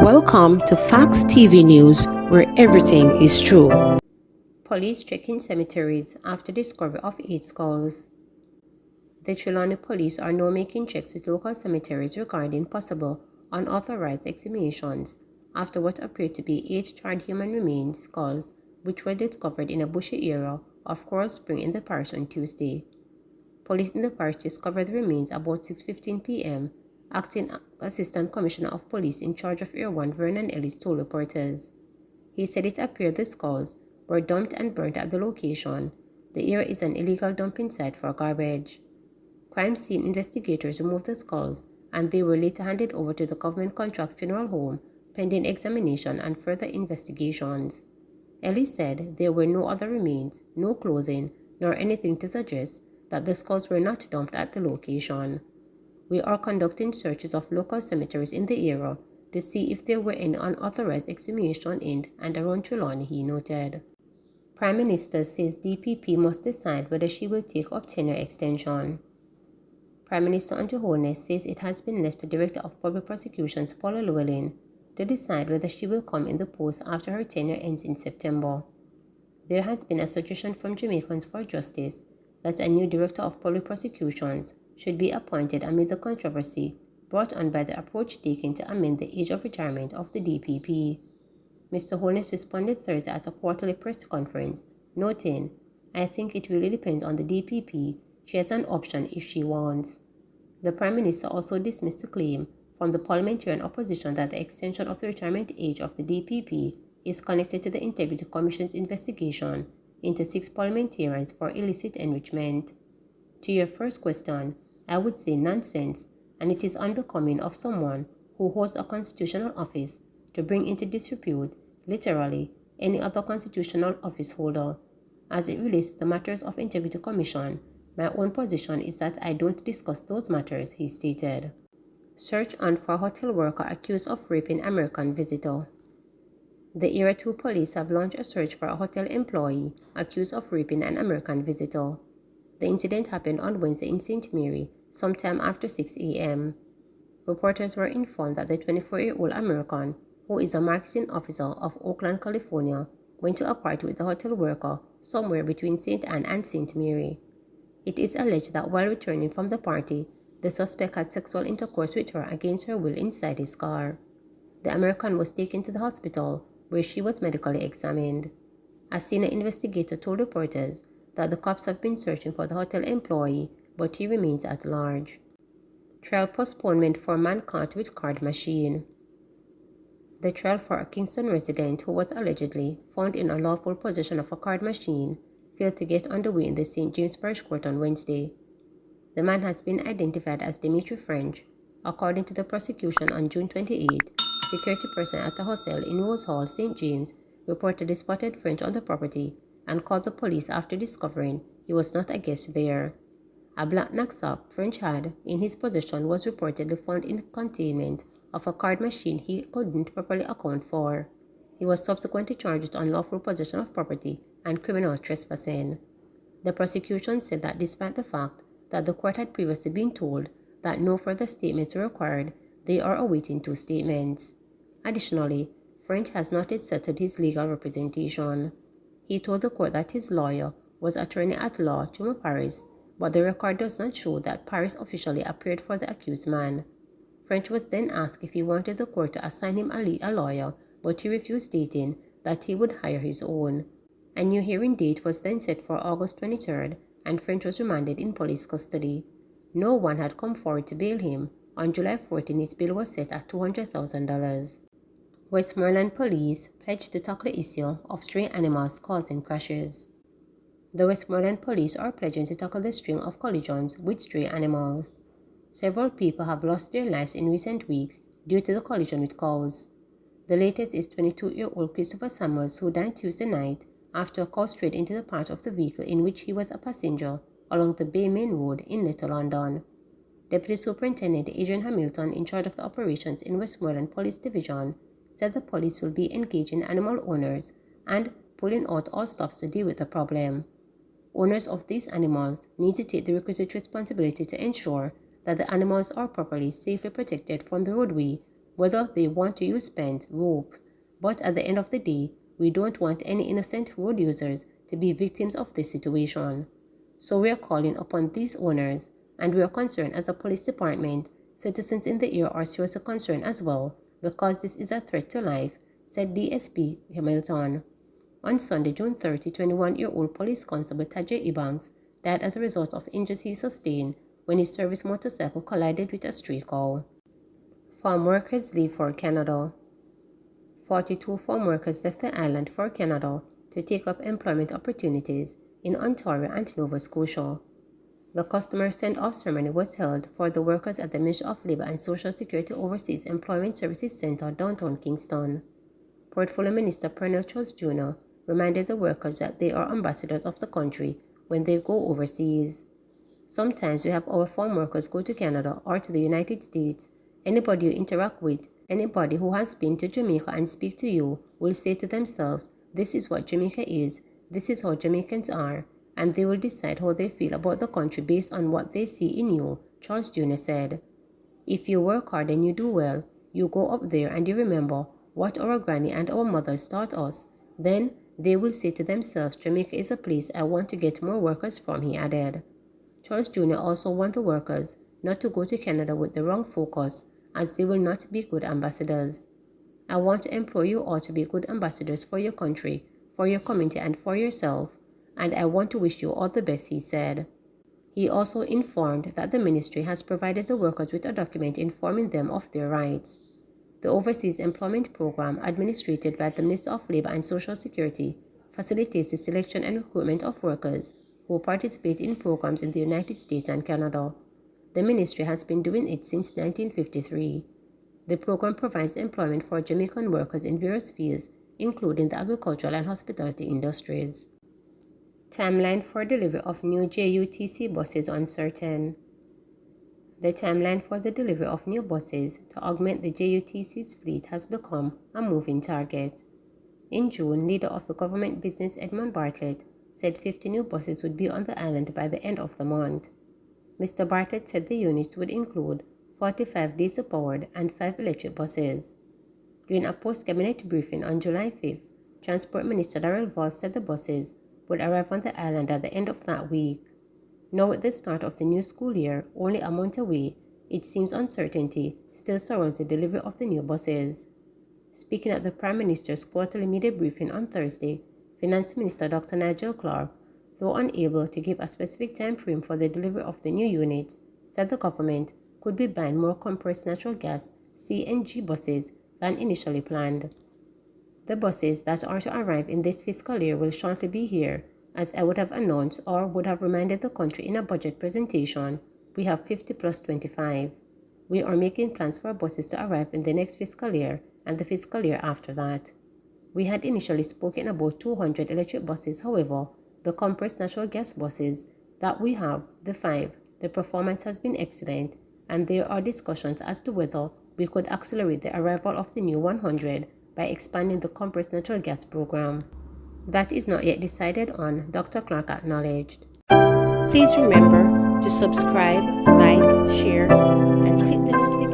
Welcome to Facts TV News, where everything is true. Police checking cemeteries after discovery of 8 skulls. The Trelawney police are now making checks with local cemeteries regarding possible unauthorized exhumations after what appeared to be 8 charred human remains skulls which were discovered in a bushy area of Coral Spring in the parish on Tuesday. Police in the parish discovered the remains about 6:15 p.m. Acting Assistant Commissioner of Police in charge of Area 1 Vernon Ellis told reporters. He said it appeared the skulls were dumped and burnt at the location. The area is an illegal dumping site for garbage. Crime scene investigators removed the skulls and they were later handed over to the government contract funeral home pending examination and further investigations. Ellis said there were no other remains, no clothing, nor anything to suggest that the skulls were not dumped at the location. We are conducting searches of local cemeteries in the area to see if there were any unauthorized exhumation in and around Trelawney, he noted. Prime Minister says DPP must decide whether she will take up tenure extension. Prime Minister Andrew Holness says it has been left to Director of Public Prosecutions Paula Llewellyn to decide whether she will come in the post after her tenure ends in September. There has been a suggestion from Jamaicans for Justice that a new Director of Public Prosecutions should be appointed amid the controversy brought on by the approach taken to amend the age of retirement of the DPP. Mr. Holness responded Thursday at a quarterly press conference, noting, "I think it really depends on the DPP. She has an option if she wants." The Prime Minister also dismissed the claim from the parliamentarian opposition that the extension of the retirement age of the DPP is connected to the Integrity Commission's investigation into 6 parliamentarians for illicit enrichment. To your first question, I would say nonsense, and it is unbecoming of someone who holds a constitutional office to bring into disrepute, literally, any other constitutional office holder. As it relates to the matters of Integrity Commission, my own position is that I don't discuss those matters, he stated. Search on for hotel worker accused of raping American visitor. The Area 2 police have launched a search for a hotel employee accused of raping an American visitor. The incident happened on Wednesday in St. Mary, sometime after 6 a.m. Reporters were informed that the 24-year-old American, who is a marketing officer of Oakland, California, went to a party with the hotel worker somewhere between St. Anne and St. Mary. It is alleged that while returning from the party, the suspect had sexual intercourse with her against her will inside his car. The American was taken to the hospital, where she was medically examined. A senior investigator told reporters that the cops have been searching for the hotel employee, but he remains at large. Trial postponement for man caught with card machine. The trial for a Kingston resident who was allegedly found in unlawful possession of a card machine failed to get underway in the St. James Parish Court on Wednesday. The man has been identified as Dimitri French. According to the prosecution, on June 28, security personnel at a hostel in Rose Hall, St. James, reportedly spotted French on the property and called the police after discovering he was not a guest there. A black knapsack French had in his possession was reportedly found in containment of a card machine he couldn't properly account for. He was subsequently charged with unlawful possession of property and criminal trespassing. The prosecution said that despite the fact that the court had previously been told that no further statements were required, they are awaiting 2 statements. Additionally, French has not yet settled his legal representation. He told the court that his lawyer was attorney at law Chuma Paris, but the record does not show that Paris officially appeared for the accused man. French was then asked if he wanted the court to assign him a lawyer, but he refused, stating that he would hire his own. A new hearing date was then set for August 23rd, and French was remanded in police custody. No one had come forward to bail him. On July 14, his bail was set at $200,000. Westmoreland police pledged to tackle the issue of stray animals causing crashes. The Westmoreland police are pledging to tackle the string of collisions with stray animals. Several people have lost their lives in recent weeks due to the collision with cows. The latest is 22-year-old Christopher Samuels, who died Tuesday night after a cow strayed into the part of the vehicle in which he was a passenger along the Bay Main Road in Little London. Deputy Superintendent Adrian Hamilton, in charge of the operations in Westmoreland Police Division, said the police will be engaging animal owners and pulling out all stops to deal with the problem. Owners of these animals need to take the requisite responsibility to ensure that the animals are properly, safely protected from the roadway whether they want to use pens, rope. But at the end of the day, we don't want any innocent road users to be victims of this situation. So we are calling upon these owners, and we are concerned as a police department. Citizens in the area are seriously concerned as well because this is a threat to life, said DSP Hamilton. On Sunday, June 30, 21-year-old police constable Tajay Ebanks died as a result of injuries he sustained when his service motorcycle collided with a stray cow. Farm workers leave for Canada. 42 farm workers left the island for Canada to take up employment opportunities in Ontario and Nova Scotia. The customary send-off ceremony was held for the workers at the Ministry of Labour and Social Security Overseas Employment Services Centre, downtown Kingston. Portfolio Minister Pernell Charles Jr. reminded the workers that they are ambassadors of the country when they go overseas. Sometimes we have our farm workers go to Canada or to the United States. Anybody you interact with, anybody who has been to Jamaica and speak to you will say to themselves, this is what Jamaica is, this is how Jamaicans are, and they will decide how they feel about the country based on what they see in you, Charles Jr. said. If you work hard and you do well, you go up there and you remember what our granny and our mothers taught us, then they will say to themselves, Jamaica is a place I want to get more workers from, he added. Charles Jr. also warned the workers not to go to Canada with the wrong focus, as they will not be good ambassadors. I want to implore you all to be good ambassadors for your country, for your community, and for yourself, and I want to wish you all the best, he said. He also informed that the ministry has provided the workers with a document informing them of their rights. The Overseas Employment Program, administered by the Minister of Labour and Social Security, facilitates the selection and recruitment of workers who participate in programs in the United States and Canada. The ministry has been doing it since 1953. The program provides employment for Jamaican workers in various fields, including the agricultural and hospitality industries. Timeline for delivery of new JUTC buses uncertain. The timeline for the delivery of new buses to augment the JUTC's fleet has become a moving target. In June, leader of the government business Edmund Bartlett said 50 new buses would be on the island by the end of the month. Mr. Bartlett said the units would include 45 diesel-powered and 5 electric buses. During a post-cabinet briefing on July 5th, Transport Minister Darrell Voss said the buses would arrive on the island at the end of that week. Now with the start of the new school year only a month away, it seems uncertainty still surrounds the delivery of the new buses. Speaking at the Prime Minister's quarterly media briefing on Thursday, Finance Minister Dr. Nigel Clark, though unable to give a specific time frame for the delivery of the new units, said the government could be buying more compressed natural gas (CNG) buses than initially planned. The buses that are to arrive in this fiscal year will shortly be here, as I would have announced or would have reminded the country in a budget presentation. We have 50 plus 25. We are making plans for buses to arrive in the next fiscal year and the fiscal year after that. We had initially spoken about 200 electric buses, however, the compressed natural gas buses that we have, the performance has been excellent, and there are discussions as to whether we could accelerate the arrival of the new 100 by expanding the compressed natural gas program. That is not yet decided on, Dr. Clark acknowledged. Please remember to subscribe, like, share, and click the notification